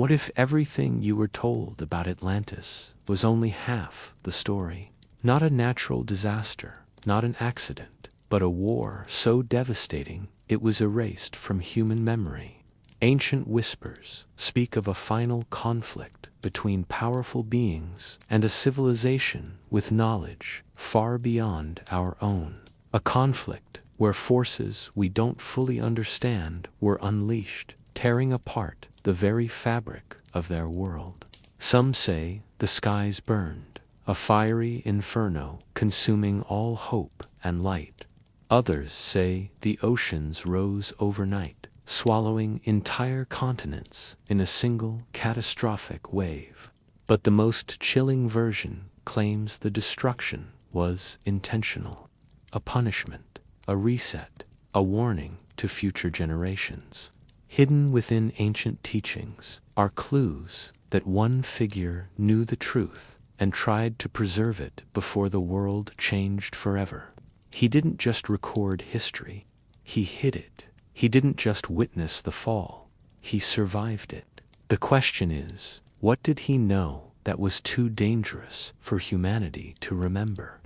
What if everything you were told about Atlantis was only half the story? Not a natural disaster, not an accident, but a war so devastating it was erased from human memory. Ancient whispers speak of a final conflict between powerful beings and a civilization with knowledge far beyond our own. A conflict where forces we don't fully understand were unleashed, tearing apart the very fabric of their world. Some say the skies burned, a fiery inferno consuming all hope and light. Others say the oceans rose overnight, swallowing entire continents in a single catastrophic wave. But the most chilling version claims the destruction was intentional. A punishment, a reset, a warning to future generations. Hidden within ancient teachings are clues that one figure knew the truth and tried to preserve it before the world changed forever. He didn't just record history, he hid it. He didn't just witness the fall, he survived it. The question is, what did he know that was too dangerous for humanity to remember?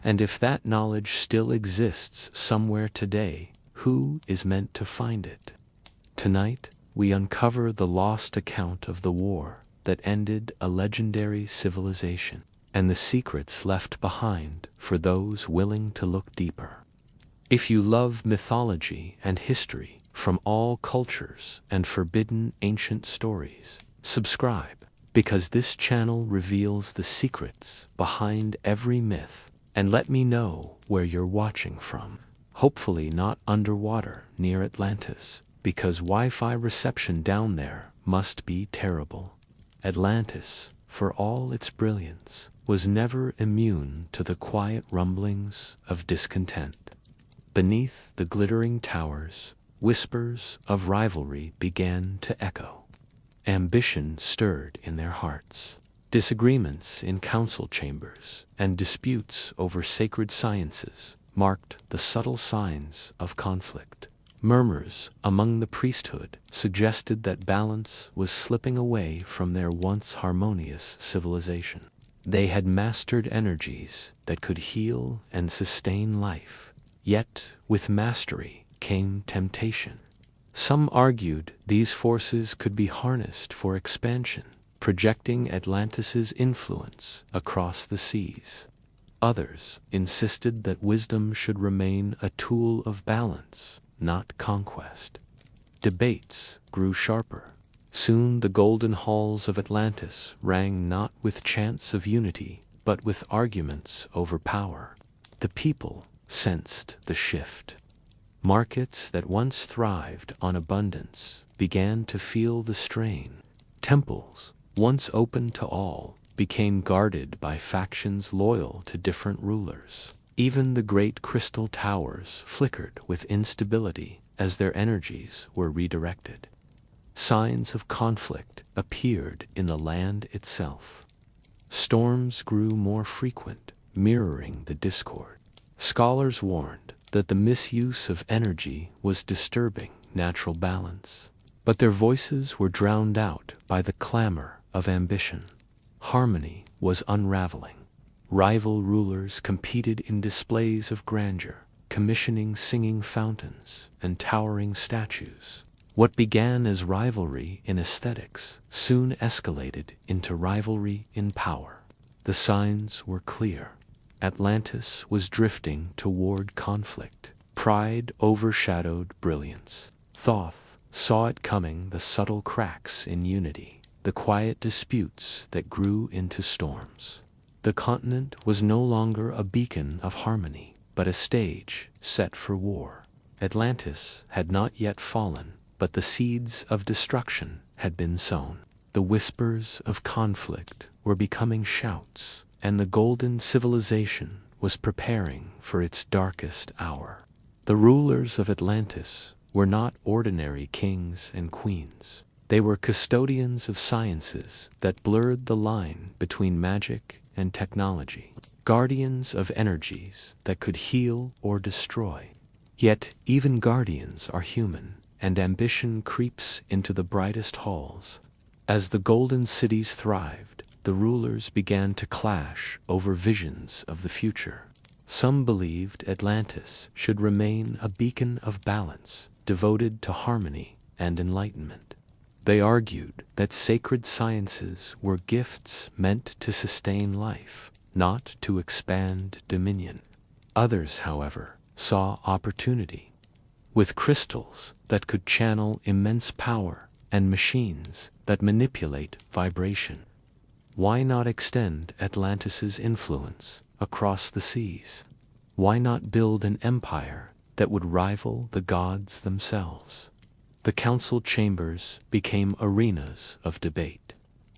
And if that knowledge still exists somewhere today, who is meant to find it? Tonight, we uncover the lost account of the war that ended a legendary civilization, and the secrets left behind for those willing to look deeper. If you love mythology and history from all cultures and forbidden ancient stories, subscribe, because this channel reveals the secrets behind every myth, and let me know where you're watching from. Hopefully not underwater near Atlantis, because Wi-Fi reception down there must be terrible. Atlantis, for all its brilliance, was never immune to the quiet rumblings of discontent. Beneath the glittering towers, whispers of rivalry began to echo. Ambition stirred in their hearts. Disagreements in council chambers and disputes over sacred sciences marked the subtle signs of conflict. Murmurs among the priesthood suggested that balance was slipping away from their once harmonious civilization. They had mastered energies that could heal and sustain life. Yet, with mastery came temptation. Some argued these forces could be harnessed for expansion, projecting Atlantis's influence across the seas. Others insisted that wisdom should remain a tool of balance, not conquest. Debates grew sharper. Soon the golden halls of Atlantis rang not with chants of unity, but with arguments over power. The people sensed the shift. Markets that once thrived on abundance began to feel the strain. Temples, once open to all, became guarded by factions loyal to different rulers. Even the great crystal towers flickered with instability as their energies were redirected. Signs of conflict appeared in the land itself. Storms grew more frequent, mirroring the discord. Scholars warned that the misuse of energy was disturbing natural balance, but their voices were drowned out by the clamor of ambition. Harmony was unraveling. Rival rulers competed in displays of grandeur, commissioning singing fountains and towering statues. What began as rivalry in aesthetics soon escalated into rivalry in power. The signs were clear. Atlantis was drifting toward conflict. Pride overshadowed brilliance. Thoth saw it coming, the subtle cracks in unity, the quiet disputes that grew into storms. The continent was no longer a beacon of harmony, but a stage set for war. Atlantis had not yet fallen, but the seeds of destruction had been sown. The whispers of conflict were becoming shouts, and the golden civilization was preparing for its darkest hour. The rulers of Atlantis were not ordinary kings and queens. They were custodians of sciences that blurred the line between magic and technology, guardians of energies that could heal or destroy. Yet even guardians are human, and ambition creeps into the brightest halls. As the golden cities thrived, the rulers began to clash over visions of the future. Some believed Atlantis should remain a beacon of balance, devoted to harmony and enlightenment. They argued that sacred sciences were gifts meant to sustain life, not to expand dominion. Others, however, saw opportunity. With crystals that could channel immense power and machines that manipulate vibration, why not extend Atlantis's influence across the seas? Why not build an empire that would rival the gods themselves? The council chambers became arenas of debate.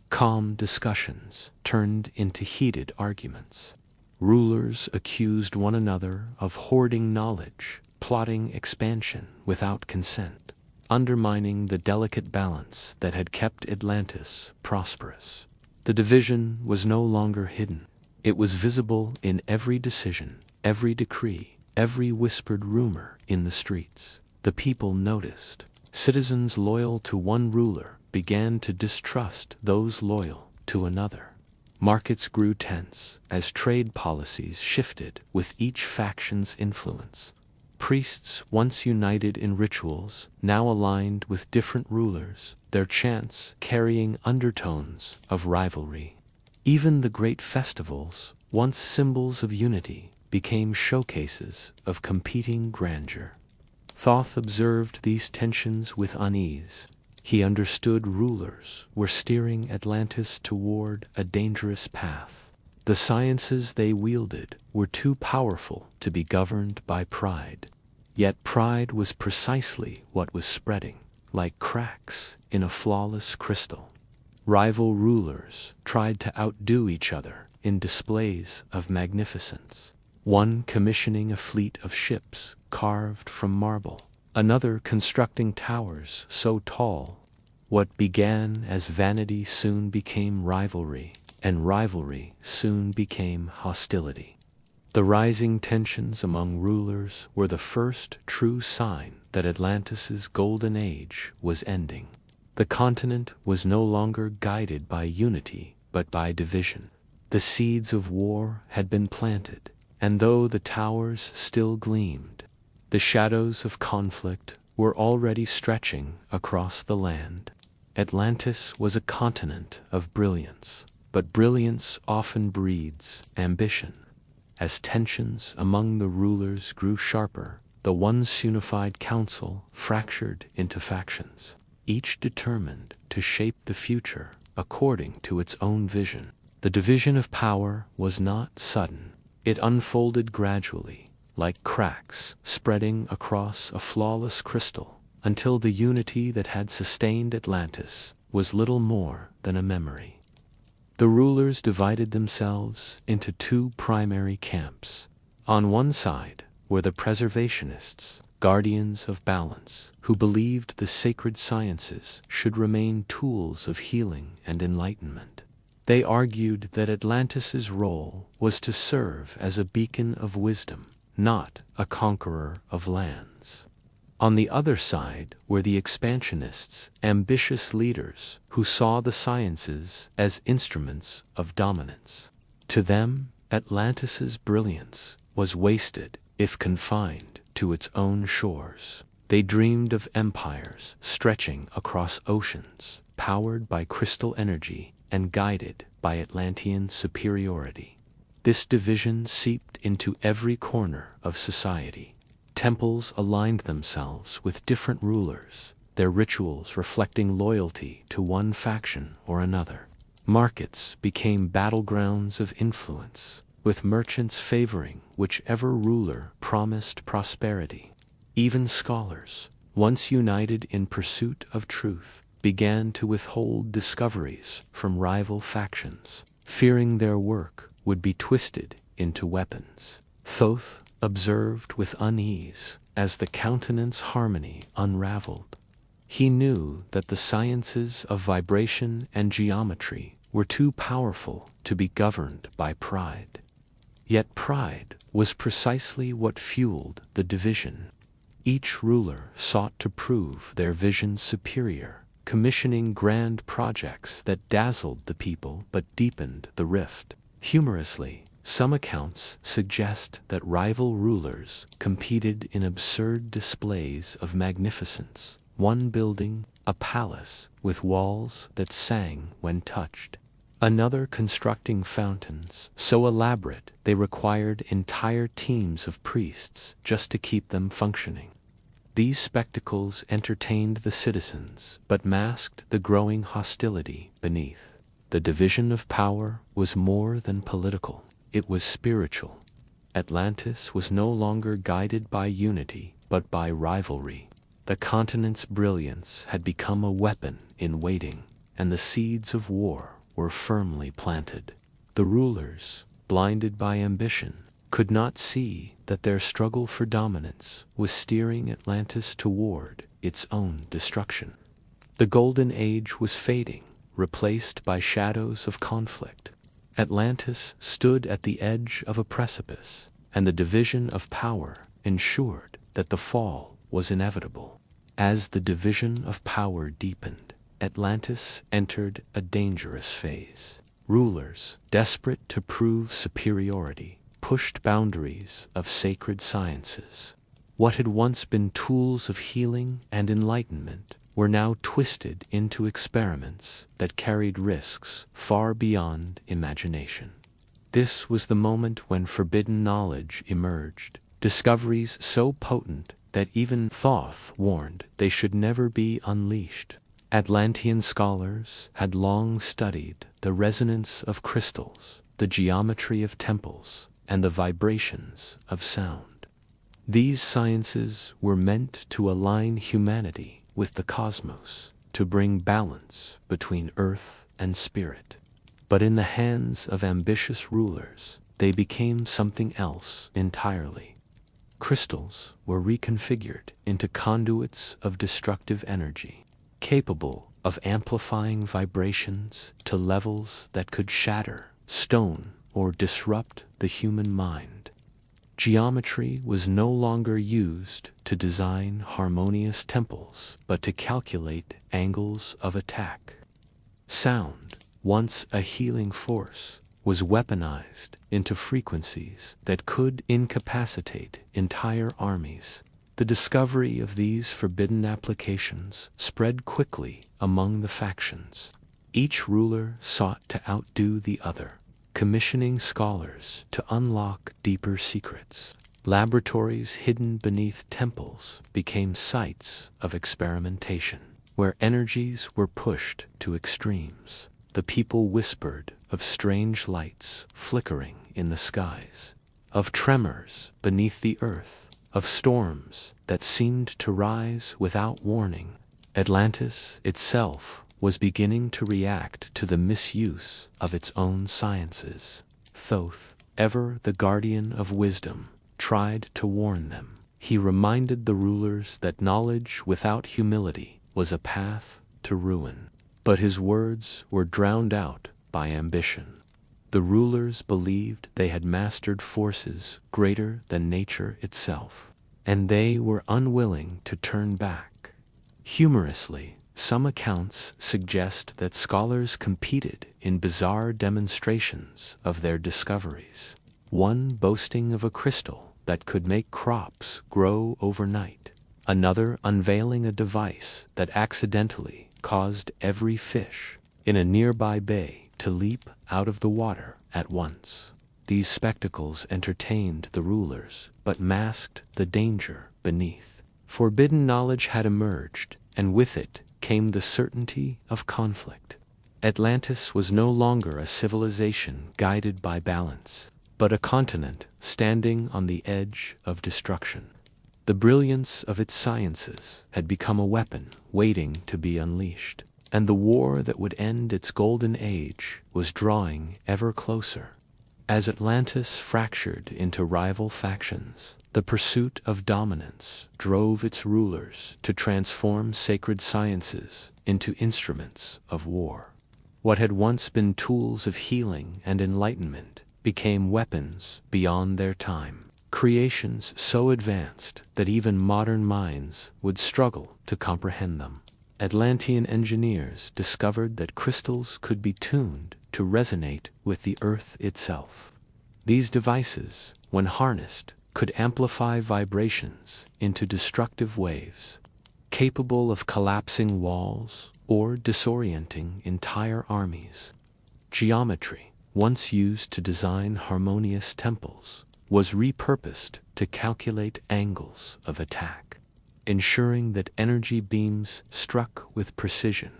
Calm discussions turned into heated arguments. Rulers accused one another of hoarding knowledge, plotting expansion without consent, undermining the delicate balance that had kept Atlantis prosperous. The division was no longer hidden. It was visible in every decision, every decree, every whispered rumor in the streets. The people noticed. Citizens loyal to one ruler began to distrust those loyal to another. Markets grew tense as trade policies shifted with each faction's influence. Priests once united in rituals now aligned with different rulers, their chants carrying undertones of rivalry. Even the great festivals, once symbols of unity, became showcases of competing grandeur. Thoth observed these tensions with unease. He understood rulers were steering Atlantis toward a dangerous path. The sciences they wielded were too powerful to be governed by pride. Yet pride was precisely what was spreading, like cracks in a flawless crystal. Rival rulers tried to outdo each other in displays of magnificence. One commissioning a fleet of ships carved from marble, another constructing towers so tall. What began as vanity soon became rivalry, and rivalry soon became hostility. The rising tensions among rulers were the first true sign that Atlantis's golden age was ending. The continent was no longer guided by unity, but by division. The seeds of war had been planted, and though the towers still gleamed, the shadows of conflict were already stretching across the land. Atlantis was a continent of brilliance, but brilliance often breeds ambition. As tensions among the rulers grew sharper, the once unified council fractured into factions, each determined to shape the future according to its own vision. The division of power was not sudden. It unfolded gradually, like cracks spreading across a flawless crystal, until the unity that had sustained Atlantis was little more than a memory. The rulers divided themselves into two primary camps. On one side were the preservationists, guardians of balance, who believed the sacred sciences should remain tools of healing and enlightenment. They argued that Atlantis's role was to serve as a beacon of wisdom, not a conqueror of lands. On the other side were the expansionists, ambitious leaders who saw the sciences as instruments of dominance. To them, Atlantis's brilliance was wasted if confined to its own shores. They dreamed of empires stretching across oceans, powered by crystal energy and guided by Atlantean superiority. This division seeped into every corner of society. Temples aligned themselves with different rulers, their rituals reflecting loyalty to one faction or another. Markets became battlegrounds of influence, with merchants favoring whichever ruler promised prosperity. Even scholars, once united in pursuit of truth, began to withhold discoveries from rival factions, fearing their work would be twisted into weapons. Thoth observed with unease as the countenance harmony unraveled. He knew that the sciences of vibration and geometry were too powerful to be governed by pride. Yet pride was precisely what fueled the division. Each ruler sought to prove their vision superior, commissioning grand projects that dazzled the people but deepened the rift. Humorously, some accounts suggest that rival rulers competed in absurd displays of magnificence, one building a palace with walls that sang when touched, another constructing fountains so elaborate they required entire teams of priests just to keep them functioning. These spectacles entertained the citizens but masked the growing hostility beneath. The division of power was more than political, it was spiritual. Atlantis was no longer guided by unity but by rivalry. The continent's brilliance had become a weapon in waiting, and the seeds of war were firmly planted. The rulers, blinded by ambition, could not see that their struggle for dominance was steering Atlantis toward its own destruction. The Golden Age was fading, replaced by shadows of conflict. Atlantis stood at the edge of a precipice, and the division of power ensured that the fall was inevitable. As the division of power deepened, Atlantis entered a dangerous phase. Rulers, desperate to prove superiority, pushed boundaries of sacred sciences. What had once been tools of healing and enlightenment were now twisted into experiments that carried risks far beyond imagination. This was the moment when forbidden knowledge emerged, discoveries so potent that even Thoth warned they should never be unleashed. Atlantean scholars had long studied the resonance of crystals, the geometry of temples, and the vibrations of sound. These sciences were meant to align humanity with the cosmos, to bring balance between earth and spirit. But in the hands of ambitious rulers, they became something else entirely. Crystals were reconfigured into conduits of destructive energy, capable of amplifying vibrations to levels that could shatter stone or disrupt the human mind. Geometry was no longer used to design harmonious temples, but to calculate angles of attack. Sound, once a healing force, was weaponized into frequencies that could incapacitate entire armies. The discovery of these forbidden applications spread quickly among the factions. Each ruler sought to outdo the other, commissioning scholars to unlock deeper secrets. Laboratories hidden beneath temples became sites of experimentation, where energies were pushed to extremes. The people whispered of strange lights flickering in the skies, of tremors beneath the earth, of storms that seemed to rise without warning. Atlantis itself was beginning to react to the misuse of its own sciences. Thoth, ever the guardian of wisdom, tried to warn them. He reminded the rulers that knowledge without humility was a path to ruin. But his words were drowned out by ambition. The rulers believed they had mastered forces greater than nature itself, and they were unwilling to turn back. Humorously, some accounts suggest that scholars competed in bizarre demonstrations of their discoveries, one boasting of a crystal that could make crops grow overnight, another unveiling a device that accidentally caused every fish in a nearby bay to leap out of the water at once. These spectacles entertained the rulers, but masked the danger beneath. Forbidden knowledge had emerged, and with it came the certainty of conflict. Atlantis was no longer a civilization guided by balance, but a continent standing on the edge of destruction. The brilliance of its sciences had become a weapon waiting to be unleashed, and the war that would end its golden age was drawing ever closer. As Atlantis fractured into rival factions, the pursuit of dominance drove its rulers to transform sacred sciences into instruments of war. What had once been tools of healing and enlightenment became weapons beyond their time. Creations so advanced that even modern minds would struggle to comprehend them. Atlantean engineers discovered that crystals could be tuned to resonate with the Earth itself. These devices, when harnessed, could amplify vibrations into destructive waves, capable of collapsing walls or disorienting entire armies. Geometry, once used to design harmonious temples, was repurposed to calculate angles of attack, ensuring that energy beams struck with precision.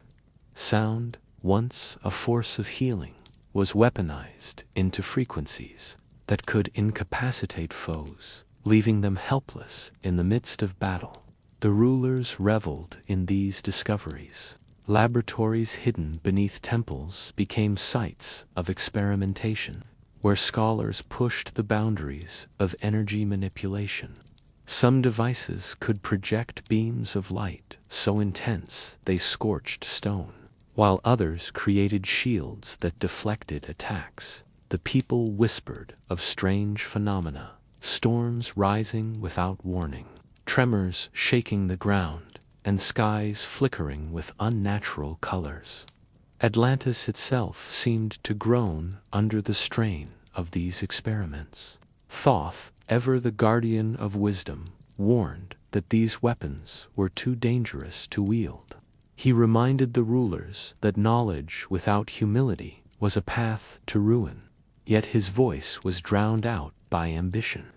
Sound, once a force of healing, was weaponized into frequencies that could incapacitate foes, leaving them helpless in the midst of battle. The rulers reveled in these discoveries. Laboratories hidden beneath temples became sites of experimentation, where scholars pushed the boundaries of energy manipulation. Some devices could project beams of light so intense they scorched stone, while others created shields that deflected attacks. The people whispered of strange phenomena, storms rising without warning, tremors shaking the ground, and skies flickering with unnatural colors. Atlantis itself seemed to groan under the strain of these experiments. Thoth, ever the guardian of wisdom, warned that these weapons were too dangerous to wield. He reminded the rulers that knowledge without humility was a path to ruin. Yet his voice was drowned out by ambition.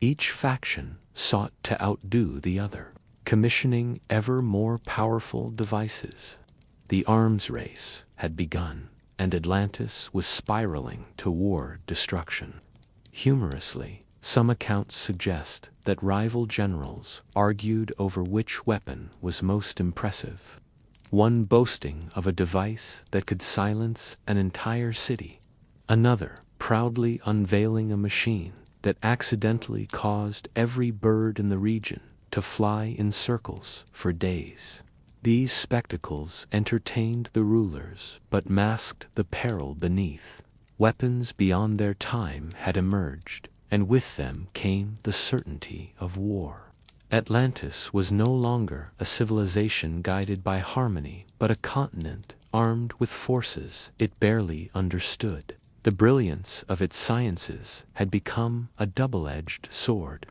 Each faction sought to outdo the other, commissioning ever more powerful devices. The arms race had begun, and Atlantis was spiraling toward destruction. Humorously, some accounts suggest that rival generals argued over which weapon was most impressive, one boasting of a device that could silence an entire city, another proudly unveiling a machine that accidentally caused every bird in the region to fly in circles for days. These spectacles entertained the rulers but masked the peril beneath. Weapons beyond their time had emerged, and with them came the certainty of war. Atlantis was no longer a civilization guided by harmony, but a continent armed with forces it barely understood. The brilliance of its sciences had become a double-edged sword,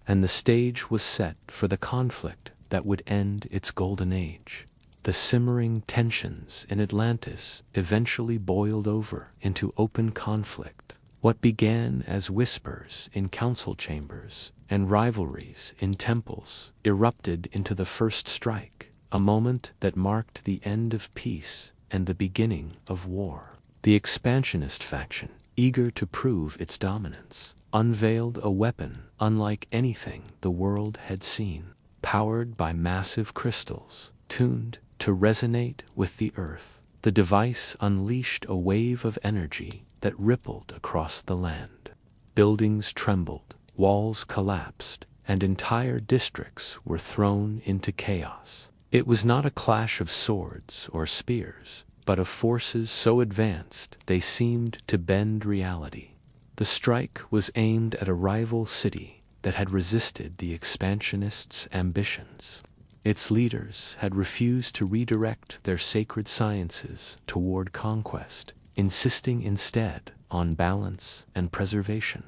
and the stage was set for the conflict that would end its golden age. The simmering tensions in Atlantis eventually boiled over into open conflict. What began as whispers in council chambers and rivalries in temples erupted into the first strike, a moment that marked the end of peace and the beginning of war. The expansionist faction, eager to prove its dominance, unveiled a weapon unlike anything the world had seen, powered by massive crystals, tuned to resonate with the Earth. The device unleashed a wave of energy that rippled across the land. Buildings trembled, walls collapsed, and entire districts were thrown into chaos. It was not a clash of swords or spears, but of forces so advanced they seemed to bend reality. The strike was aimed at a rival city that had resisted the expansionists' ambitions. Its leaders had refused to redirect their sacred sciences toward conquest, insisting instead on balance and preservation.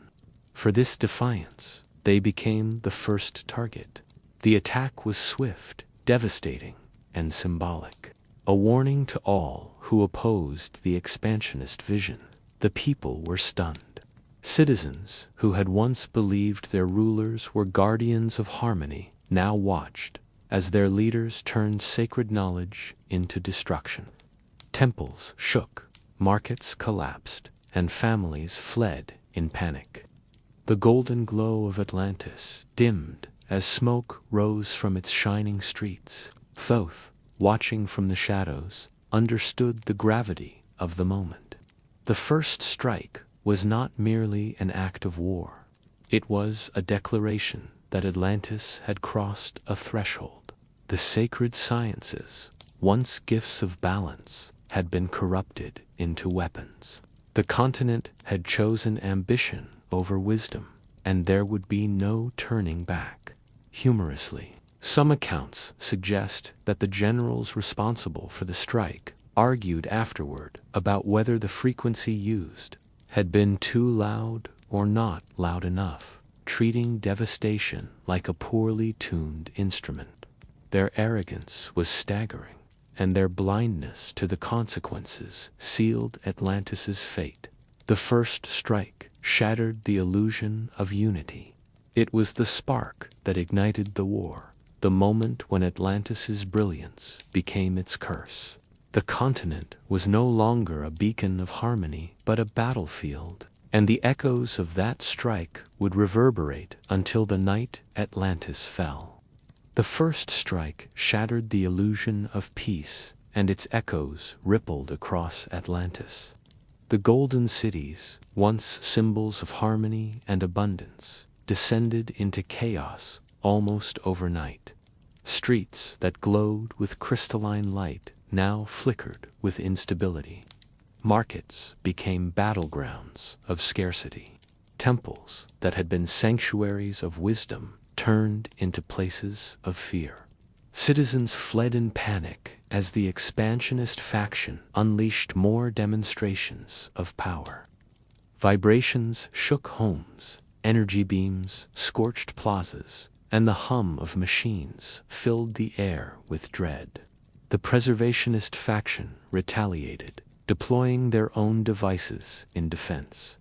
For this defiance, they became the first target. The attack was swift, devastating, and symbolic, a warning to all who opposed the expansionist vision. The people were stunned. Citizens who had once believed their rulers were guardians of harmony now watched as their leaders turned sacred knowledge into destruction. Temples shook, markets collapsed, and families fled in panic. The golden glow of Atlantis dimmed as smoke rose from its shining streets. Thoth, watching from the shadows, understood the gravity of the moment. The first strike was not merely an act of war. It was a declaration that Atlantis had crossed a threshold. The sacred sciences, once gifts of balance, had been corrupted into weapons. The continent had chosen ambition over wisdom, and there would be no turning back. Humorously, Some accounts suggest that the generals responsible for the strike argued afterward about whether the frequency used had been too loud or not loud enough, treating devastation like a poorly tuned instrument. Their arrogance was staggering, and their blindness to the consequences sealed Atlantis's fate. The first strike shattered the illusion of unity. It was the spark that ignited the war, the moment when Atlantis's brilliance became its curse. The continent was no longer a beacon of harmony, but a battlefield, and the echoes of that strike would reverberate until the night Atlantis fell. The first strike shattered the illusion of peace, and its echoes rippled across Atlantis. The golden cities, once symbols of harmony and abundance, descended into chaos almost overnight. Streets that glowed with crystalline light now flickered with instability. Markets became battlegrounds of scarcity. Temples that had been sanctuaries of wisdom turned into places of fear. Citizens fled in panic as the expansionist faction unleashed more demonstrations of power. Vibrations shook homes, energy beams scorched plazas, and the hum of machines filled the air with dread. The preservationist faction retaliated, deploying their own devices in defense.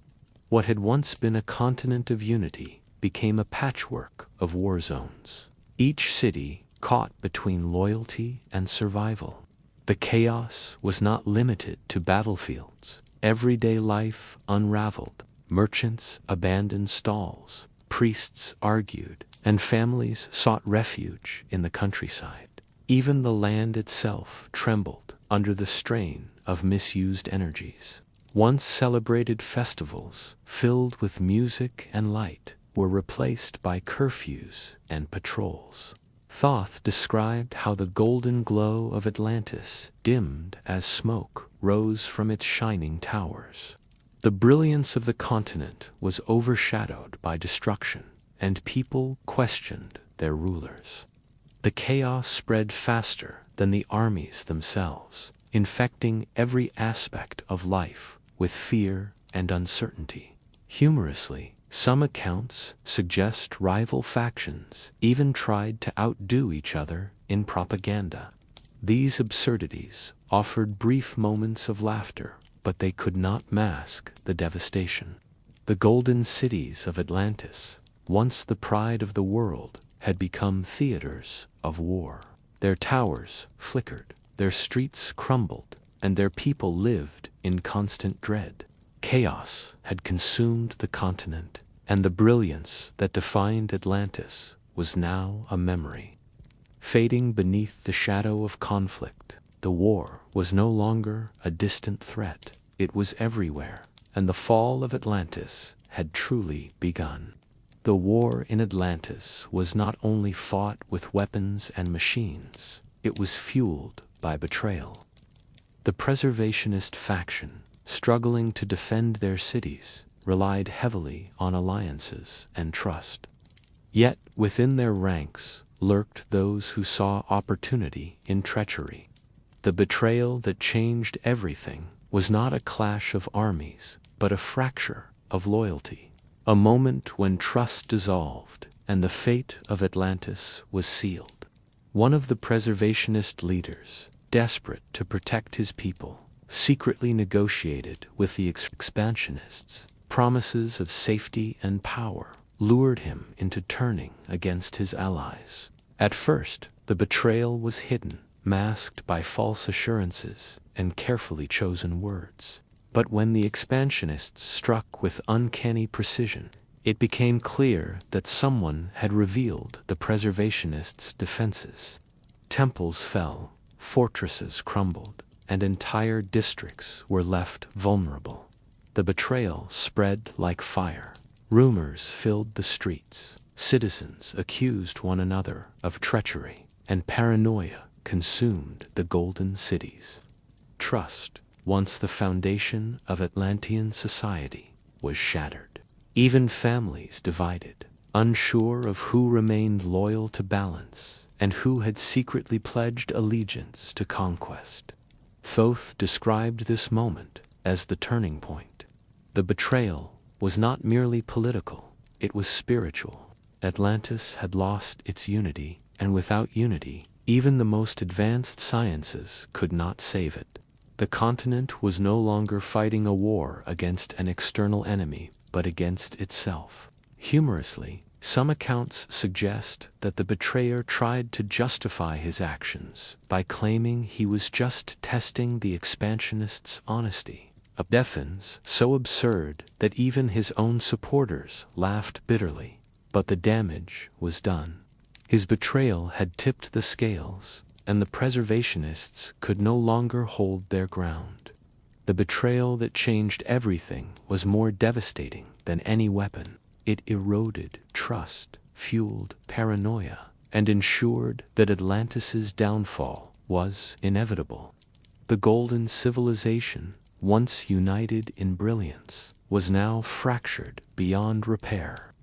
What had once been a continent of unity became a patchwork of war zones, each city caught between loyalty and survival. The chaos was not limited to battlefields. Everyday life unraveled. Merchants abandoned stalls, priests argued, and families sought refuge in the countryside. Even the land itself trembled under the strain of misused energies. Once celebrated festivals, filled with music and light, were replaced by curfews and patrols. Thoth described how the golden glow of Atlantis dimmed as smoke rose from its shining towers. The brilliance of the continent was overshadowed by destruction, and people questioned their rulers. The chaos spread faster than the armies themselves, infecting every aspect of life with fear and uncertainty. Humorously, some accounts suggest rival factions even tried to outdo each other in propaganda. These absurdities offered brief moments of laughter, but they could not mask the devastation. The golden cities of Atlantis, once the pride of the world, had become theaters of war. Their towers flickered, their streets crumbled, and their people lived in constant dread. Chaos had consumed the continent, and the brilliance that defined Atlantis was now a memory. Fading beneath the shadow of conflict, the war was no longer a distant threat. It was everywhere, and the fall of Atlantis had truly begun. The war in Atlantis was not only fought with weapons and machines, it was fueled by betrayal. The preservationist faction, struggling to defend their cities, relied heavily on alliances and trust. Yet within their ranks lurked those who saw opportunity in treachery. The betrayal that changed everything was not a clash of armies, but a fracture of loyalty. A moment when trust dissolved and the fate of Atlantis was sealed. One of the preservationist leaders, desperate to protect his people, secretly negotiated with the expansionists. Promises of safety and power lured him into turning against his allies. At first, the betrayal was hidden, masked by false assurances and carefully chosen words. But when the expansionists struck with uncanny precision, it became clear that someone had revealed the preservationists' defenses. Temples fell, fortresses crumbled, and entire districts were left vulnerable. The betrayal spread like fire. Rumors filled the streets. Citizens accused one another of treachery, and paranoia consumed the golden cities. Trust, once the foundation of Atlantean society, was shattered. Even families divided, unsure of who remained loyal to balance and who had secretly pledged allegiance to conquest. Thoth described this moment as the turning point. The betrayal was not merely political, it was spiritual. Atlantis had lost its unity, and without unity, even the most advanced sciences could not save it. The continent was no longer fighting a war against an external enemy, but against itself. Humorously, some accounts suggest that the betrayer tried to justify his actions by claiming he was just testing the expansionists' honesty. A defense so absurd that even his own supporters laughed bitterly. But the damage was done. His betrayal had tipped the scales, and the preservationists could no longer hold their ground. The betrayal that changed everything was more devastating than any weapon. It eroded trust, fueled paranoia, and ensured that Atlantis's downfall was inevitable. The golden civilization, once united in brilliance, was now fractured beyond repair.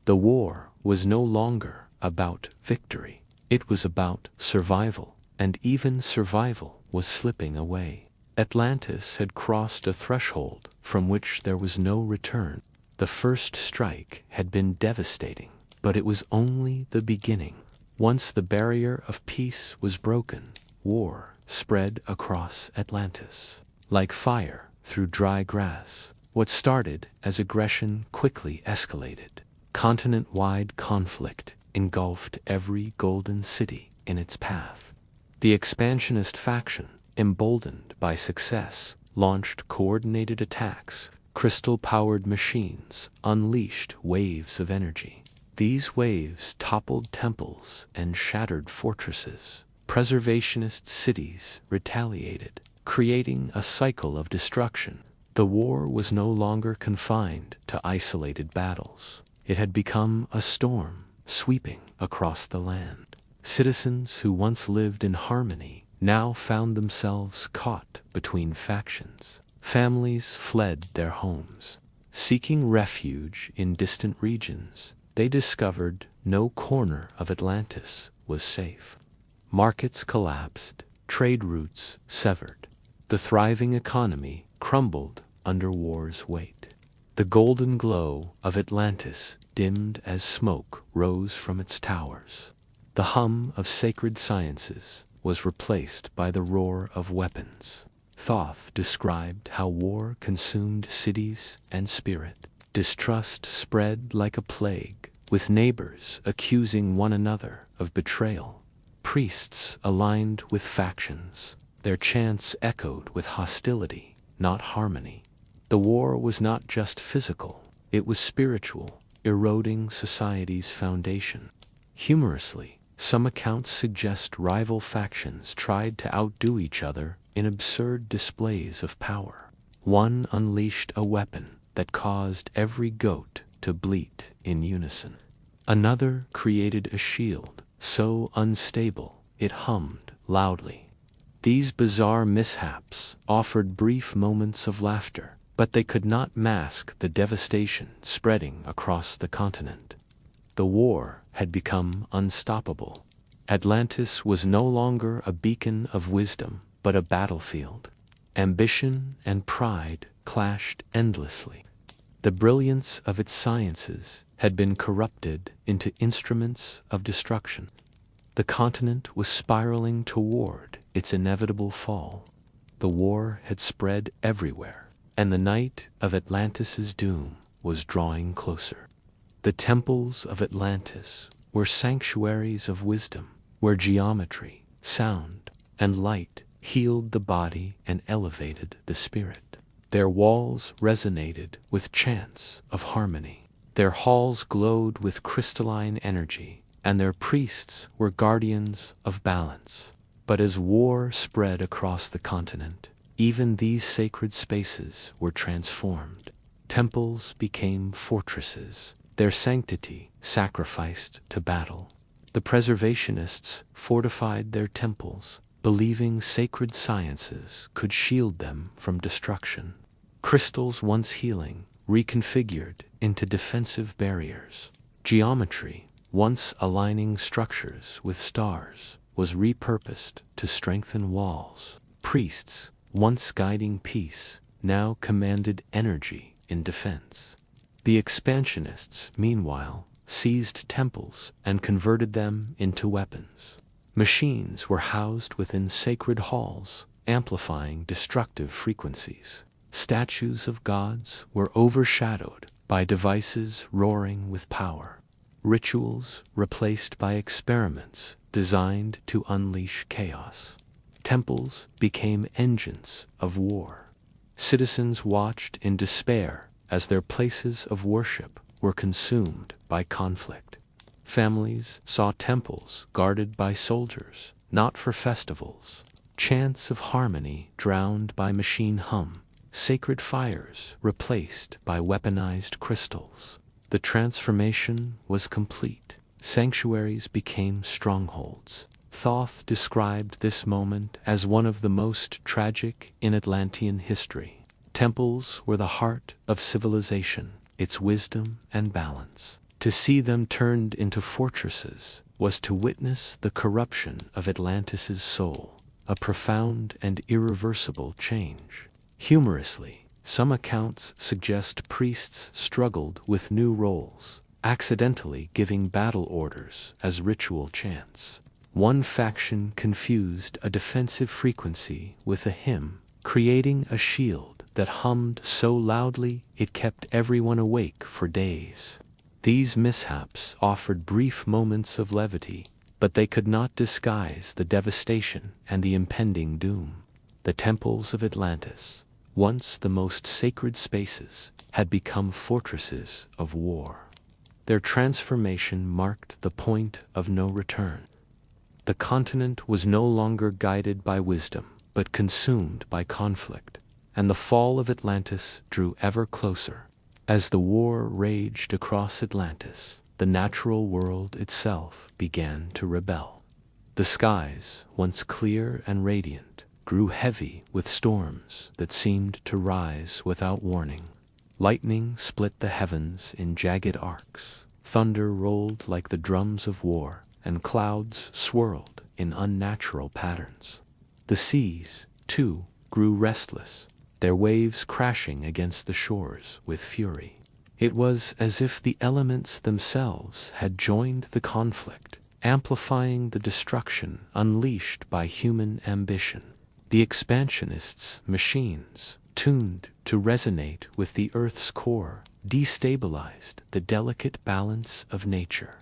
The war was no longer about victory. It was about survival, and even survival was slipping away. Atlantis had crossed a threshold from which there was no return. The first strike had been devastating, but it was only the beginning. Once the barrier of peace was broken, war spread across Atlantis. Like fire through dry grass, what started as aggression quickly escalated. Continent-wide conflict engulfed every golden city in its path. The expansionist faction, emboldened by success, launched coordinated attacks. Crystal-powered machines unleashed waves of energy. These waves toppled temples and shattered fortresses. Preservationist cities retaliated, creating a cycle of destruction. The war was no longer confined to isolated battles. It had become a storm sweeping across the land. Citizens who once lived in harmony now found themselves caught between factions. Families fled their homes. Seeking refuge in distant regions, they discovered no corner of Atlantis was safe. Markets collapsed, trade routes severed. The thriving economy crumbled under war's weight. The golden glow of Atlantis dimmed as smoke rose from its towers. The hum of sacred sciences was replaced by the roar of weapons. Thoth described how war consumed cities and spirit. Distrust spread like a plague, with neighbors accusing one another of betrayal. Priests aligned with factions. Their chants echoed with hostility, not harmony. The war was not just physical, it was spiritual, eroding society's foundation. Humorously, some accounts suggest rival factions tried to outdo each other in absurd displays of power. One unleashed a weapon that caused every goat to bleat in unison. Another created a shield so unstable it hummed loudly. These bizarre mishaps offered brief moments of laughter, but they could not mask the devastation spreading across the continent. The war had become unstoppable. Atlantis was no longer a beacon of wisdom, but a battlefield. Ambition and pride clashed endlessly. The brilliance of its sciences had been corrupted into instruments of destruction. The continent was spiraling toward its inevitable fall. The war had spread everywhere, and the night of Atlantis's doom was drawing closer. The temples of Atlantis were sanctuaries of wisdom, where geometry, sound, and light healed the body and elevated the spirit. Their walls resonated with chants of harmony. Their halls glowed with crystalline energy, and their priests were guardians of balance. But as war spread across the continent, even these sacred spaces were transformed. Temples became fortresses, their sanctity sacrificed to battle. The preservationists fortified their temples, believing sacred sciences could shield them from destruction. Crystals once healing reconfigured into defensive barriers. Geometry once aligning structures with stars, was repurposed to strengthen walls. Priests, once guiding peace, now commanded energy in defense. The expansionists, meanwhile, seized temples and converted them into weapons. Machines were housed within sacred halls, amplifying destructive frequencies. Statues of gods were overshadowed by devices roaring with power. Rituals replaced by experiments designed to unleash chaos. Temples became engines of war. Citizens watched in despair as their places of worship were consumed by conflict. Families saw temples guarded by soldiers, not for festivals. Chants of harmony drowned by machine hum. Sacred fires replaced by weaponized crystals. The transformation was complete. Sanctuaries became strongholds. Thoth described this moment as one of the most tragic in Atlantean history. Temples were the heart of civilization, its wisdom and balance. To see them turned into fortresses was to witness the corruption of Atlantis's soul, a profound and irreversible change. Humorously, some accounts suggest priests struggled with new roles, accidentally giving battle orders as ritual chants. One faction confused a defensive frequency with a hymn, creating a shield that hummed so loudly it kept everyone awake for days. These mishaps offered brief moments of levity, but they could not disguise the devastation and the impending doom. The temples of Atlantis, once the most sacred spaces, had become fortresses of war. Their transformation marked the point of no return. The continent was no longer guided by wisdom, but consumed by conflict, and the fall of Atlantis drew ever closer. As the war raged across Atlantis, the natural world itself began to rebel. The skies, once clear and radiant, grew heavy with storms that seemed to rise without warning. Lightning split the heavens in jagged arcs, thunder rolled like the drums of war, and clouds swirled in unnatural patterns. The seas, too, grew restless, their waves crashing against the shores with fury. It was as if the elements themselves had joined the conflict, amplifying the destruction unleashed by human ambition. The expansionists' machines, tuned to resonate with the Earth's core, destabilized the delicate balance of nature.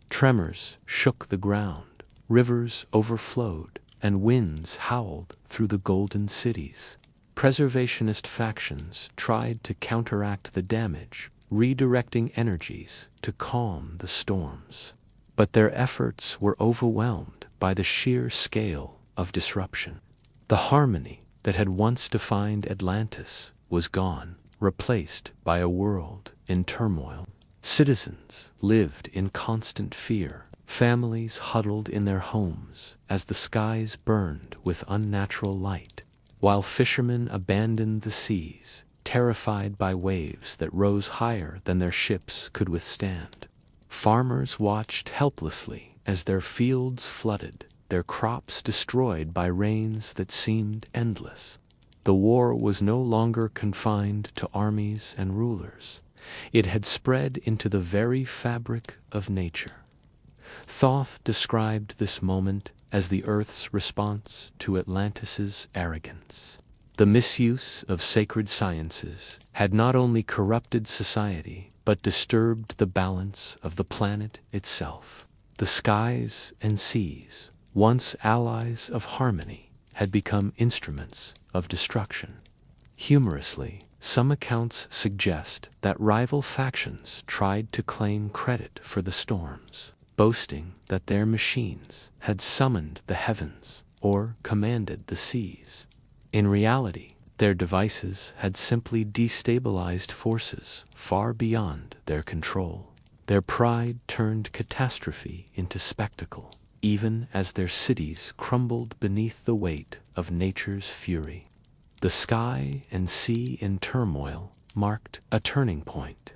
Tremors shook the ground, rivers overflowed, and winds howled through the golden cities. Preservationist factions tried to counteract the damage, redirecting energies to calm the storms. But their efforts were overwhelmed by the sheer scale of disruption. The harmony that had once defined Atlantis was gone, replaced by a world in turmoil. Citizens lived in constant fear, families huddled in their homes as the skies burned with unnatural light, while fishermen abandoned the seas, terrified by waves that rose higher than their ships could withstand. Farmers watched helplessly as their fields flooded, their crops destroyed by rains that seemed endless. The war was no longer confined to armies and rulers. It had spread into the very fabric of nature. Thoth described this moment as the Earth's response to Atlantis's arrogance. The misuse of sacred sciences had not only corrupted society, but disturbed the balance of the planet itself. The skies and seas, once allies of harmony, had become instruments of destruction. Humorously, some accounts suggest that rival factions tried to claim credit for the storms, boasting that their machines had summoned the heavens or commanded the seas. In reality, their devices had simply destabilized forces far beyond their control. Their pride turned catastrophe into spectacle, even as their cities crumbled beneath the weight of nature's fury. The sky and sea in turmoil marked a turning point.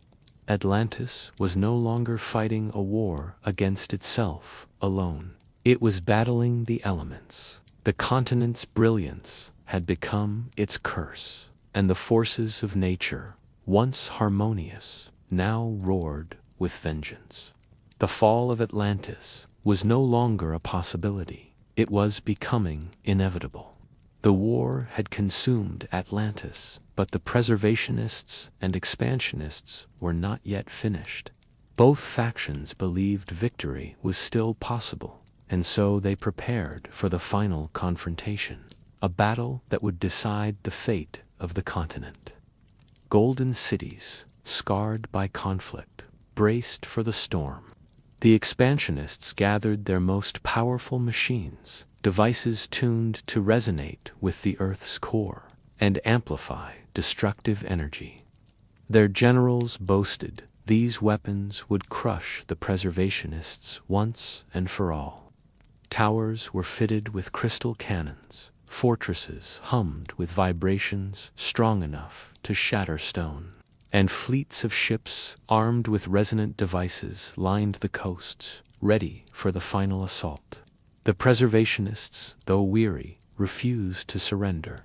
Atlantis was no longer fighting a war against itself alone. It was battling the elements. The continent's brilliance had become its curse, and the forces of nature, once harmonious, now roared with vengeance. The fall of Atlantis was no longer a possibility. It was becoming inevitable. The war had consumed Atlantis, but the preservationists and expansionists were not yet finished. Both factions believed victory was still possible, and so they prepared for the final confrontation, a battle that would decide the fate of the continent. Golden cities, scarred by conflict, braced for the storm. The expansionists gathered their most powerful machines, devices tuned to resonate with the Earth's core and amplify destructive energy. Their generals boasted these weapons would crush the preservationists once and for all. Towers were fitted with crystal cannons, fortresses hummed with vibrations strong enough to shatter stone, and fleets of ships armed with resonant devices lined the coasts, ready for the final assault. The preservationists, though weary, refused to surrender.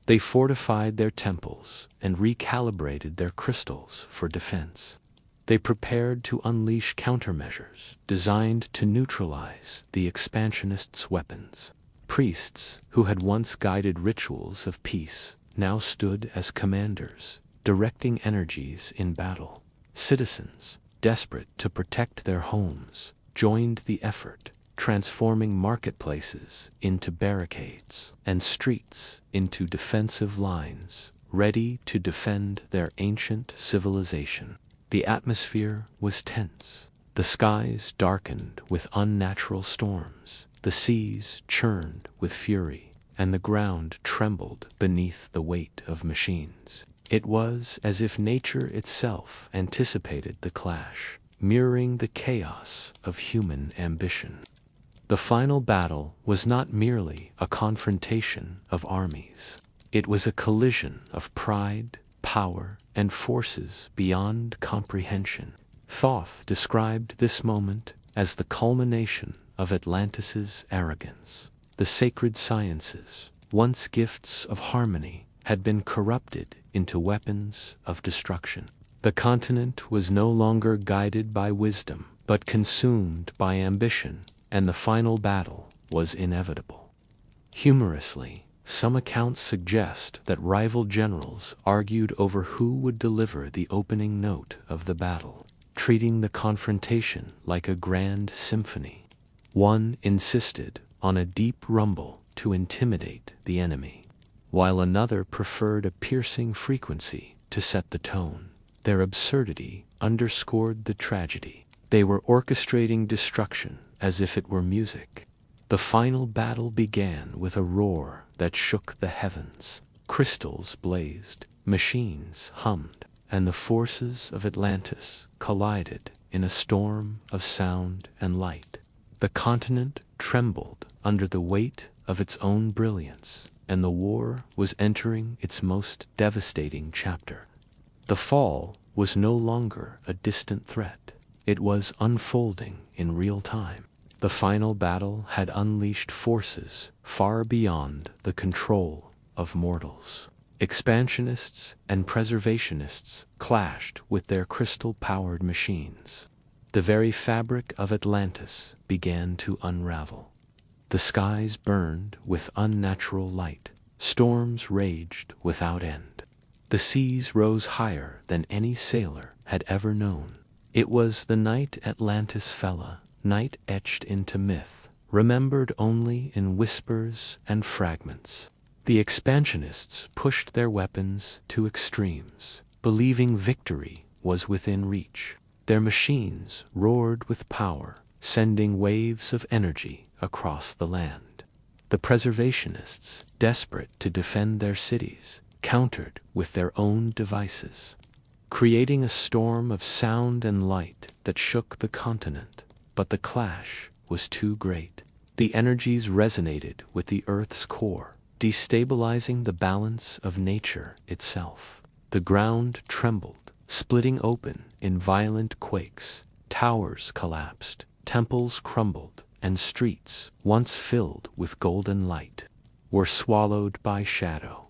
They fortified their temples and recalibrated their crystals for defense. They prepared to unleash countermeasures designed to neutralize the expansionists' weapons. Priests who had once guided rituals of peace now stood as commanders, directing energies in battle. Citizens, desperate to protect their homes, joined the effort, transforming marketplaces into barricades and streets into defensive lines, ready to defend their ancient civilization. The atmosphere was tense. The skies darkened with unnatural storms. The seas churned with fury, and the ground trembled beneath the weight of machines. It was as if nature itself anticipated the clash, mirroring the chaos of human ambition. The final battle was not merely a confrontation of armies. It was a collision of pride, power, and forces beyond comprehension. Thoth described this moment as the culmination of Atlantis's arrogance. The sacred sciences, once gifts of harmony, had been corrupted into weapons of destruction. The continent was no longer guided by wisdom, but consumed by ambition, and the final battle was inevitable. Humorously, some accounts suggest that rival generals argued over who would deliver the opening note of the battle, treating the confrontation like a grand symphony. One insisted on a deep rumble to intimidate the enemy, while another preferred a piercing frequency to set the tone. Their absurdity underscored the tragedy. They were orchestrating destruction as if it were music. The final battle began with a roar that shook the heavens. Crystals blazed, machines hummed, and the forces of Atlantis collided in a storm of sound and light. The continent trembled under the weight of its own brilliance, and the war was entering its most devastating chapter. The fall was no longer a distant threat. It was unfolding in real time. The final battle had unleashed forces far beyond the control of mortals. Expansionists and preservationists clashed with their crystal-powered machines. The very fabric of Atlantis began to unravel. The skies burned with unnatural light. Storms raged without end. The seas rose higher than any sailor had ever known. It was the night Atlantis fell, night etched into myth, remembered only in whispers and fragments. The expansionists pushed their weapons to extremes, believing victory was within reach. Their machines roared with power, sending waves of energy across the land. The preservationists, desperate to defend their cities, countered with their own devices, creating a storm of sound and light that shook the continent. But the clash was too great. The energies resonated with the Earth's core, destabilizing the balance of nature itself. The ground trembled, splitting open in violent quakes. Towers collapsed, temples crumbled, and streets, once filled with golden light, were swallowed by shadow.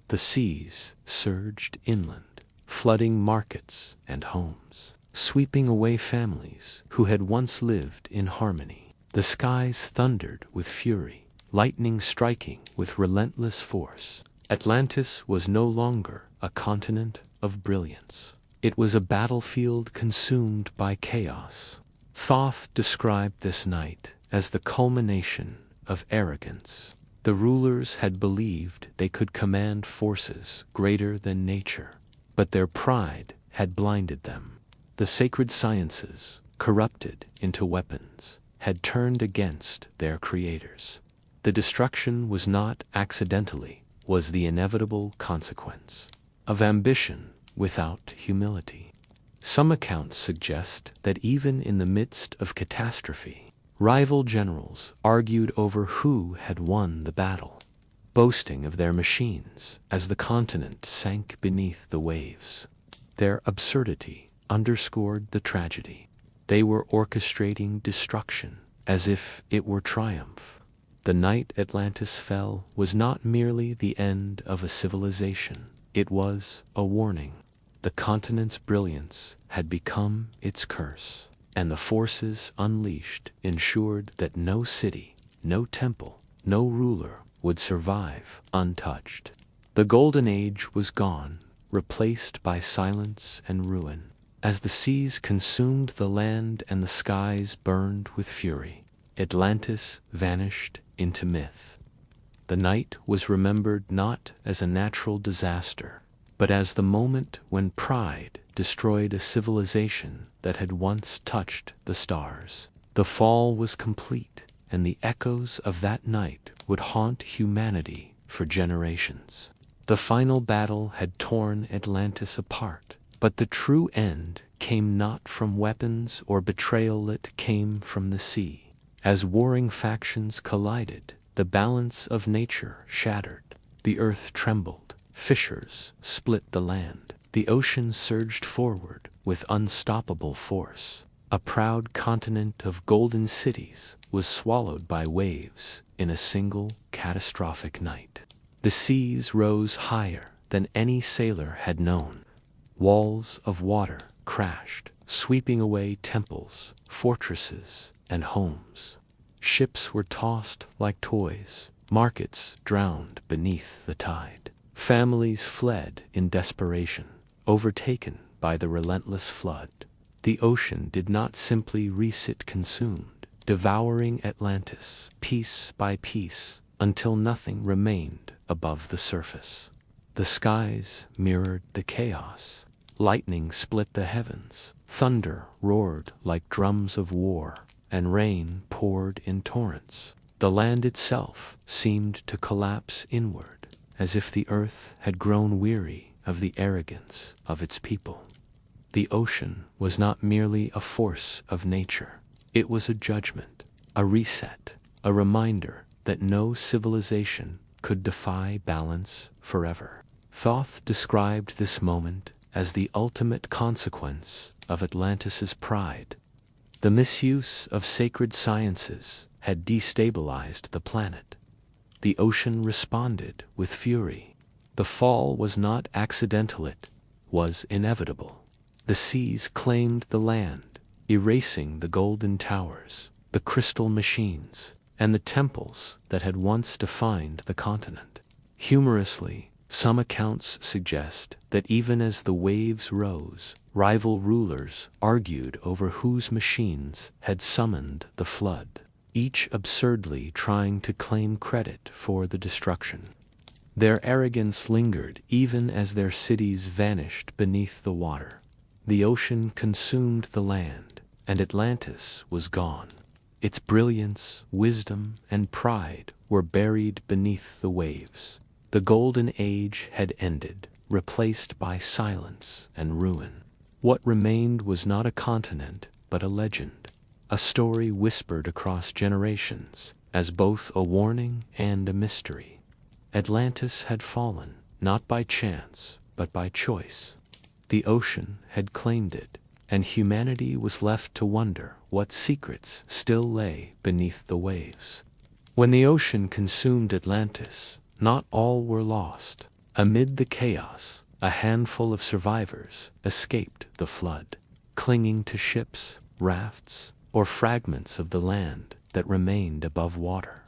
The seas surged inland, flooding markets and homes, sweeping away families who had once lived in harmony. The skies thundered with fury, lightning striking with relentless force. Atlantis was no longer a continent of brilliance. It was a battlefield consumed by chaos. Thoth described this night as the culmination of arrogance. The rulers had believed they could command forces greater than nature, but their pride had blinded them. The sacred sciences, corrupted into weapons, had turned against their creators. The destruction was not accidentally, was the inevitable consequence of ambition without humility. Some accounts suggest that even in the midst of catastrophe, rival generals argued over who had won the battle, boasting of their machines as the continent sank beneath the waves. Their absurdity underscored the tragedy. They were orchestrating destruction as if it were triumph. The night Atlantis fell was not merely the end of a civilization, it was a warning. The continent's brilliance had become its curse, and the forces unleashed ensured that no city, no temple, no ruler would survive untouched. The Golden Age was gone, replaced by silence and ruin. As the seas consumed the land and the skies burned with fury, Atlantis vanished into myth. The night was remembered not as a natural disaster, but as the moment when pride destroyed a civilization that had once touched the stars. The fall was complete, and the echoes of that night would haunt humanity for generations. The final battle had torn Atlantis apart, but the true end came not from weapons or betrayal, it came from the sea. As warring factions collided, the balance of nature shattered. The earth trembled, fissures split the land, the ocean surged forward with unstoppable force. A proud continent of golden cities was swallowed by waves in a single catastrophic night. The seas rose higher than any sailor had known. Walls of water crashed, sweeping away temples, fortresses, and homes. Ships were tossed like toys, markets drowned beneath the tide. Families fled in desperation, overtaken by the relentless flood. The ocean did not simply resit consumed, devouring Atlantis piece by piece until nothing remained above the surface. The skies mirrored the chaos. Lightning split the heavens, thunder roared like drums of war, and rain poured in torrents. The land itself seemed to collapse inward, as if the earth had grown weary of the arrogance of its people. The ocean was not merely a force of nature. It was a judgment, a reset, a reminder that no civilization could defy balance forever. Thoth described this moment as the ultimate consequence of Atlantis's pride. The misuse of sacred sciences had destabilized the planet. The ocean responded with fury. The fall was not accidental, it was inevitable. The seas claimed the land, erasing the golden towers, the crystal machines, and the temples that had once defined the continent. Humorously, some accounts suggest that even as the waves rose, rival rulers argued over whose machines had summoned the flood, each absurdly trying to claim credit for the destruction. Their arrogance lingered even as their cities vanished beneath the water. The ocean consumed the land, and Atlantis was gone. Its brilliance, wisdom, and pride were buried beneath the waves. The Golden Age had ended, replaced by silence and ruin. What remained was not a continent, but a legend, a story whispered across generations as both a warning and a mystery. Atlantis had fallen, not by chance, but by choice. The ocean had claimed it, and humanity was left to wonder what secrets still lay beneath the waves. When the ocean consumed Atlantis, not all were lost. Amid the chaos, a handful of survivors escaped the flood, clinging to ships, rafts, or fragments of the land that remained above water.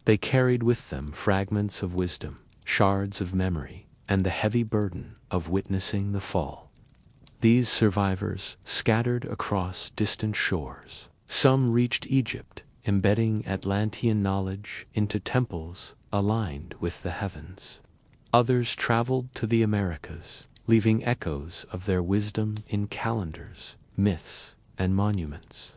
They carried with them fragments of wisdom, shards of memory, and the heavy burden of witnessing the fall. These survivors scattered across distant shores. Some reached Egypt, embedding Atlantean knowledge into temples aligned with the heavens. Others traveled to the Americas, leaving echoes of their wisdom in calendars, myths, and monuments.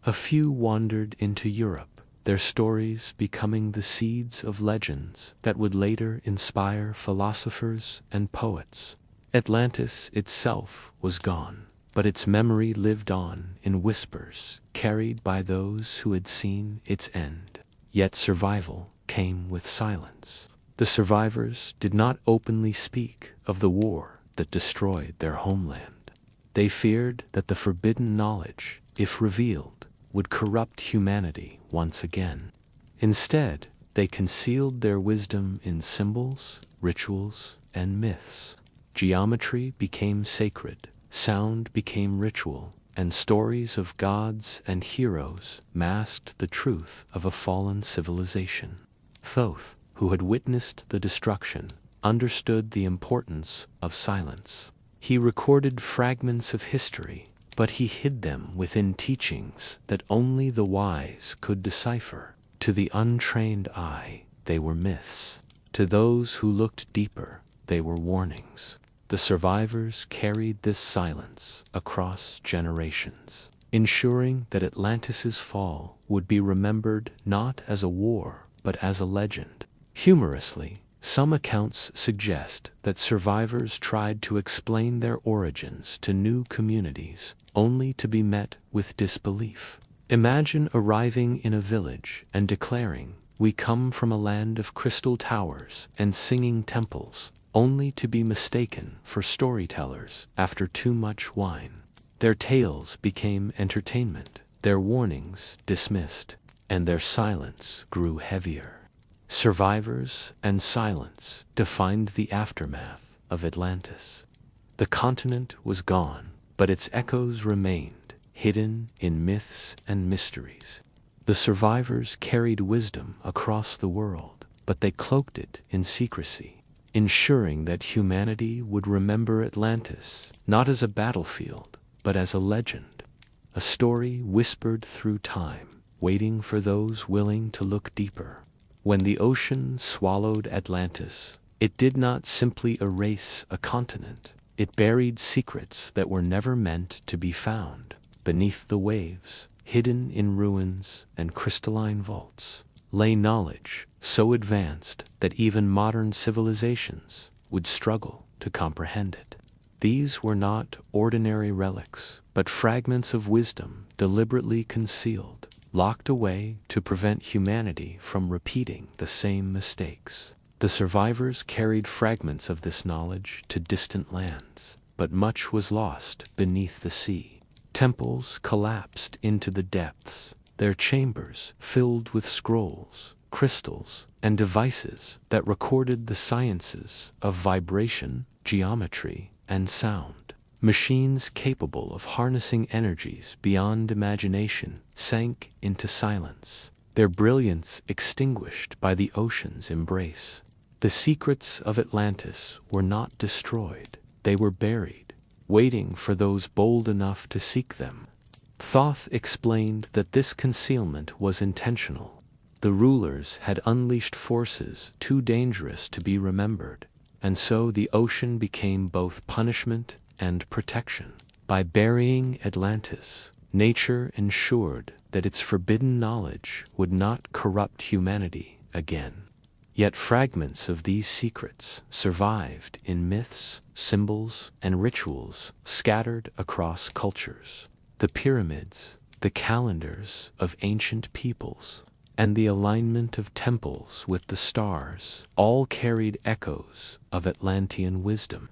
A few wandered into Europe, their stories becoming the seeds of legends that would later inspire philosophers and poets. Atlantis itself was gone, but its memory lived on in whispers carried by those who had seen its end. Yet survival came with silence. The survivors did not openly speak of the war that destroyed their homeland. They feared that the forbidden knowledge, if revealed, would corrupt humanity once again. Instead, they concealed their wisdom in symbols, rituals, and myths. Geometry became sacred, sound became ritual, and stories of gods and heroes masked the truth of a fallen civilization. Thoth, who had witnessed the destruction, understood the importance of silence. He recorded fragments of history, but he hid them within teachings that only the wise could decipher. To the untrained eye, they were myths. To those who looked deeper, they were warnings. The survivors carried this silence across generations, ensuring that Atlantis's fall would be remembered not as a war, but as a legend. Humorously, some accounts suggest that survivors tried to explain their origins to new communities, only to be met with disbelief. Imagine arriving in a village and declaring, "We come from a land of crystal towers and singing temples," only to be mistaken for storytellers after too much wine. Their tales became entertainment, their warnings dismissed, and their silence grew heavier. Survivors and silence defined the aftermath of Atlantis. The continent was gone, but its echoes remained, hidden in myths and mysteries. The survivors carried wisdom across the world, but they cloaked it in secrecy, ensuring that humanity would remember Atlantis not as a battlefield, but as a legend, a story whispered through time, waiting for those willing to look deeper. When the ocean swallowed Atlantis, it did not simply erase a continent. It buried secrets that were never meant to be found. Beneath the waves, hidden in ruins and crystalline vaults, lay knowledge so advanced that even modern civilizations would struggle to comprehend it. These were not ordinary relics, but fragments of wisdom deliberately concealed, locked away to prevent humanity from repeating the same mistakes. The survivors carried fragments of this knowledge to distant lands, but much was lost beneath the sea. Temples collapsed into the depths, their chambers filled with scrolls, crystals, and devices that recorded the sciences of vibration, geometry, and sound. Machines capable of harnessing energies beyond imagination sank into silence, their brilliance extinguished by the ocean's embrace. The secrets of Atlantis were not destroyed, they were buried, waiting for those bold enough to seek them. Thoth explained that this concealment was intentional. The rulers had unleashed forces too dangerous to be remembered, and so the ocean became both punishment and protection. By burying Atlantis, nature ensured that its forbidden knowledge would not corrupt humanity again. Yet fragments of these secrets survived in myths, symbols, and rituals scattered across cultures. The pyramids, the calendars of ancient peoples, and the alignment of temples with the stars all carried echoes of Atlantean wisdom.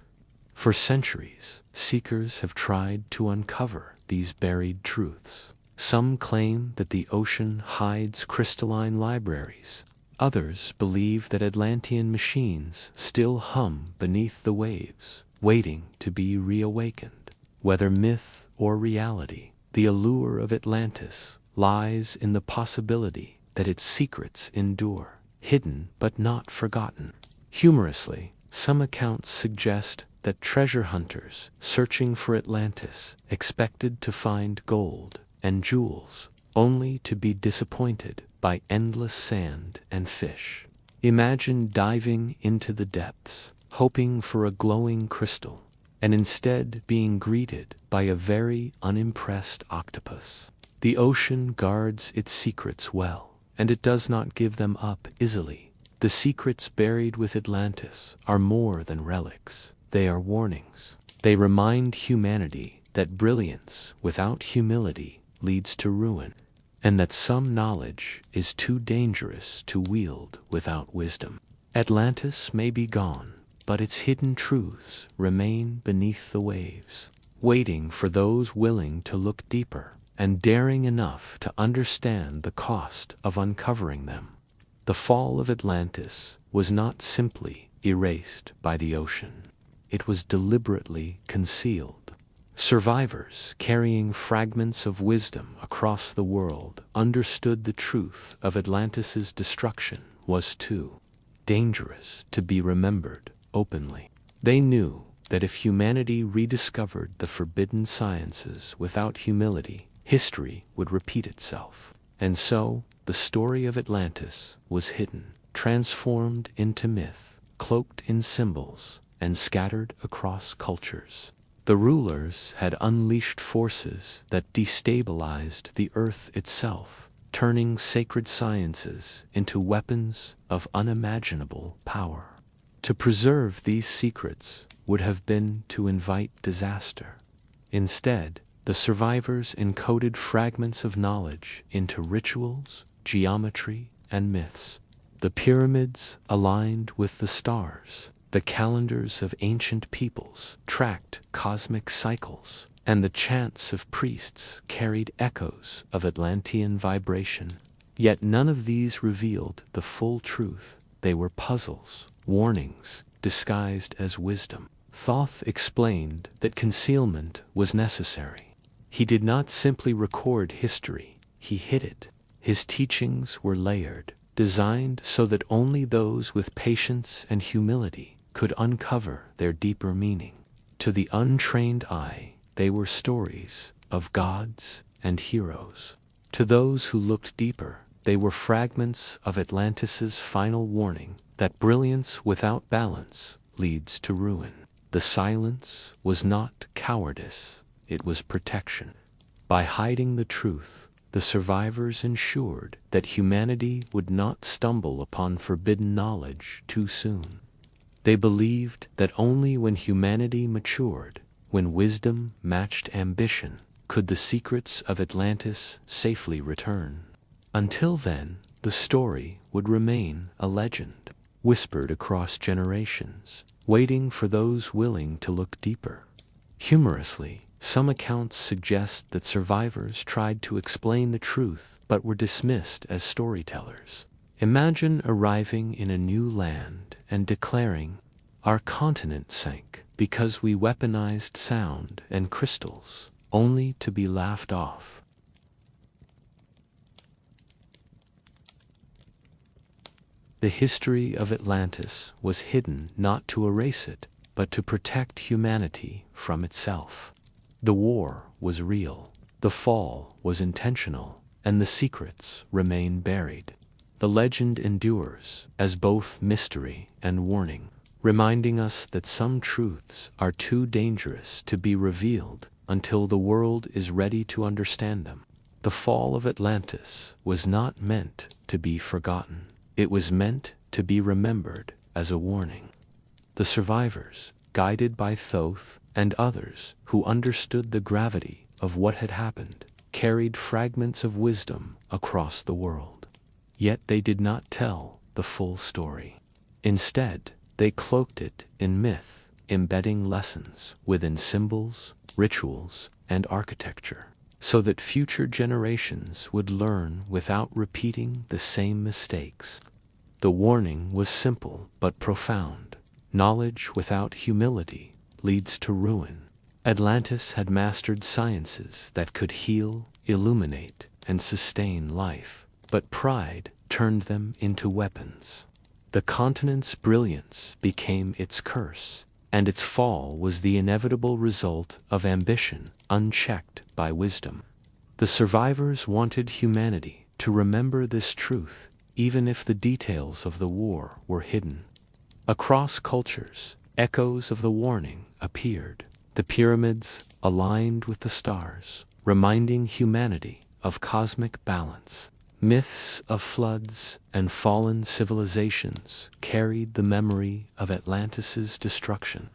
For centuries, seekers have tried to uncover these buried truths. Some claim that the ocean hides crystalline libraries. Others believe that Atlantean machines still hum beneath the waves, waiting to be reawakened. Whether myth or reality, the allure of Atlantis lies in the possibility that its secrets endure, hidden but not forgotten. Humorously, some accounts suggest that treasure hunters searching for Atlantis expected to find gold and jewels, only to be disappointed by endless sand and fish. Imagine diving into the depths, hoping for a glowing crystal, and instead being greeted by a very unimpressed octopus. The ocean guards its secrets well, and it does not give them up easily. The secrets buried with Atlantis are more than relics. They are warnings. They remind humanity that brilliance without humility leads to ruin, and that some knowledge is too dangerous to wield without wisdom. Atlantis may be gone, but its hidden truths remain beneath the waves, waiting for those willing to look deeper and daring enough to understand the cost of uncovering them. The fall of Atlantis was not simply erased by the ocean. It was deliberately concealed. Survivors carrying fragments of wisdom across the world understood the truth of Atlantis's destruction was too dangerous to be remembered openly. They knew that if humanity rediscovered the forbidden sciences without humility, history would repeat itself. And so, the story of Atlantis was hidden, transformed into myth, cloaked in symbols, and scattered across cultures. The rulers had unleashed forces that destabilized the earth itself, turning sacred sciences into weapons of unimaginable power. To preserve these secrets would have been to invite disaster. Instead, the survivors encoded fragments of knowledge into rituals, geometry, and myths. The pyramids aligned with the stars. The calendars of ancient peoples tracked cosmic cycles, and the chants of priests carried echoes of Atlantean vibration. Yet none of these revealed the full truth. They were puzzles, warnings, disguised as wisdom. Thoth explained that concealment was necessary. He did not simply record history, he hid it. His teachings were layered, designed so that only those with patience and humility could uncover their deeper meaning. To the untrained eye, they were stories of gods and heroes. To those who looked deeper, they were fragments of Atlantis's final warning that brilliance without balance leads to ruin. The silence was not cowardice, it was protection. By hiding the truth, the survivors ensured that humanity would not stumble upon forbidden knowledge too soon. They believed that only when humanity matured, when wisdom matched ambition, could the secrets of Atlantis safely return. Until then, the story would remain a legend, whispered across generations, waiting for those willing to look deeper. Humorously, some accounts suggest that survivors tried to explain the truth but were dismissed as storytellers. Imagine arriving in a new land and declaring, "Our continent sank because we weaponized sound and crystals," only to be laughed off. The history of Atlantis was hidden not to erase it, but to protect humanity from itself. The war was real, the fall was intentional, and the secrets remain buried. The legend endures as both mystery and warning, reminding us that some truths are too dangerous to be revealed until the world is ready to understand them. The fall of Atlantis was not meant to be forgotten. It was meant to be remembered as a warning. The survivors, guided by Thoth and others who understood the gravity of what had happened, carried fragments of wisdom across the world. Yet they did not tell the full story. Instead, they cloaked it in myth, embedding lessons within symbols, rituals, and architecture, so that future generations would learn without repeating the same mistakes. The warning was simple but profound. Knowledge without humility leads to ruin. Atlantis had mastered sciences that could heal, illuminate, and sustain life, but pride turned them into weapons. The continent's brilliance became its curse, and its fall was the inevitable result of ambition unchecked by wisdom. The survivors wanted humanity to remember this truth, even if the details of the war were hidden. Across cultures, echoes of the warning appeared. The pyramids aligned with the stars, reminding humanity of cosmic balance. Myths of floods and fallen civilizations carried the memory of Atlantis's destruction.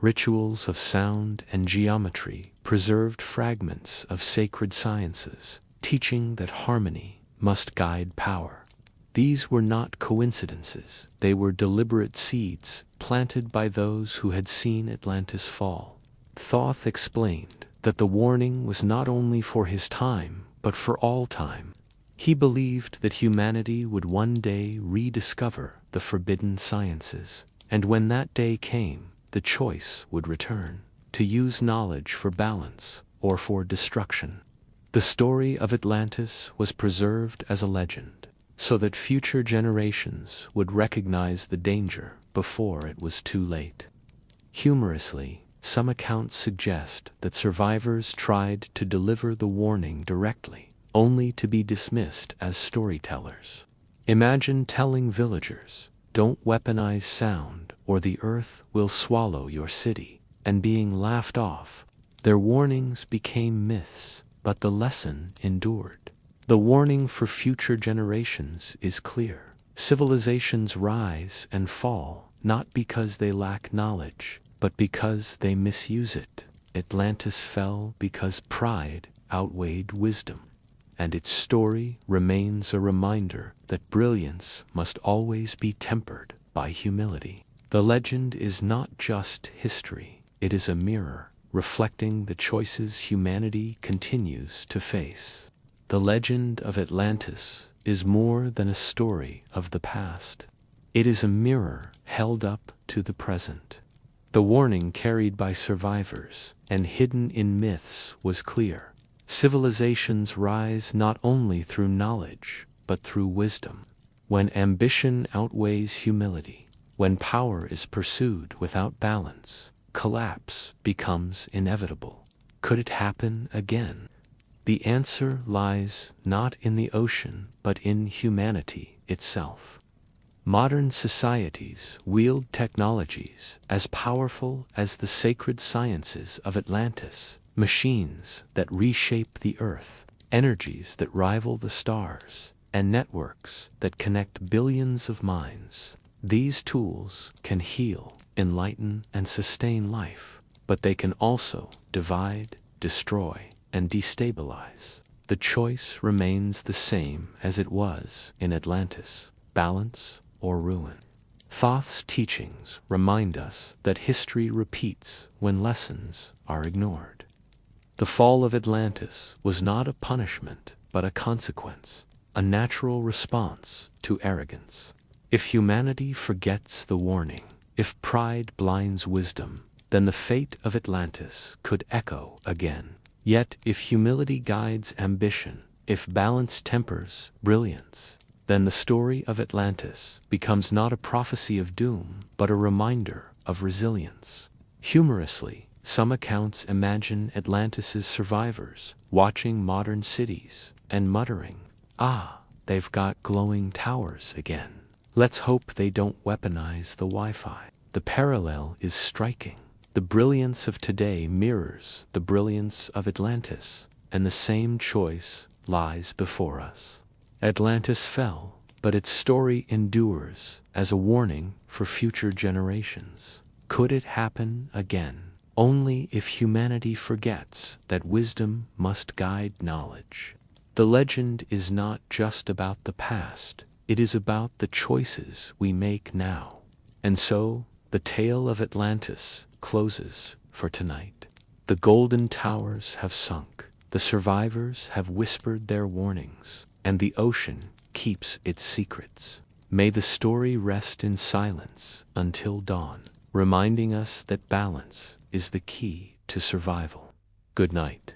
Rituals of sound and geometry preserved fragments of sacred sciences, teaching that harmony must guide power. These were not coincidences, they were deliberate seeds planted by those who had seen Atlantis fall. Thoth explained that the warning was not only for his time, but for all time. He believed that humanity would one day rediscover the forbidden sciences, and when that day came, the choice would return, to use knowledge for balance or for destruction. The story of Atlantis was preserved as a legend, so that future generations would recognize the danger before it was too late. Humorously, some accounts suggest that survivors tried to deliver the warning directly, only to be dismissed as storytellers. Imagine telling villagers, "Don't weaponize sound or the earth will swallow your city," and being laughed off. Their warnings became myths, but the lesson endured. The warning for future generations is clear. Civilizations rise and fall, not because they lack knowledge, but because they misuse it. Atlantis fell because pride outweighed wisdom, and its story remains a reminder that brilliance must always be tempered by humility. The legend is not just history, it is a mirror reflecting the choices humanity continues to face. The legend of Atlantis is more than a story of the past. It is a mirror held up to the present. The warning carried by survivors and hidden in myths was clear. Civilizations rise not only through knowledge, but through wisdom. When ambition outweighs humility, when power is pursued without balance, collapse becomes inevitable. Could it happen again? The answer lies not in the ocean, but in humanity itself. Modern societies wield technologies as powerful as the sacred sciences of Atlantis, machines that reshape the earth, energies that rival the stars, and networks that connect billions of minds. These tools can heal, enlighten, and sustain life, but they can also divide, destroy, and destabilize. The choice remains the same as it was in Atlantis: balance or ruin. Thoth's teachings remind us that history repeats when lessons are ignored. The fall of Atlantis was not a punishment, but a consequence, a natural response to arrogance. If humanity forgets the warning, if pride blinds wisdom, then the fate of Atlantis could echo again. Yet if humility guides ambition, if balance tempers brilliance, then the story of Atlantis becomes not a prophecy of doom, but a reminder of resilience. Humorously, some accounts imagine Atlantis's survivors watching modern cities and muttering, "Ah, they've got glowing towers again. Let's hope they don't weaponize the Wi-Fi." The parallel is striking. The brilliance of today mirrors the brilliance of Atlantis, and the same choice lies before us. Atlantis fell, but its story endures as a warning for future generations. Could it happen again? Only if humanity forgets that wisdom must guide knowledge. The legend is not just about the past, it is about the choices we make now. And so, the tale of Atlantis closes for tonight. The golden towers have sunk, the survivors have whispered their warnings, and the ocean keeps its secrets. May the story rest in silence until dawn, reminding us that balance is the key to survival. Good night.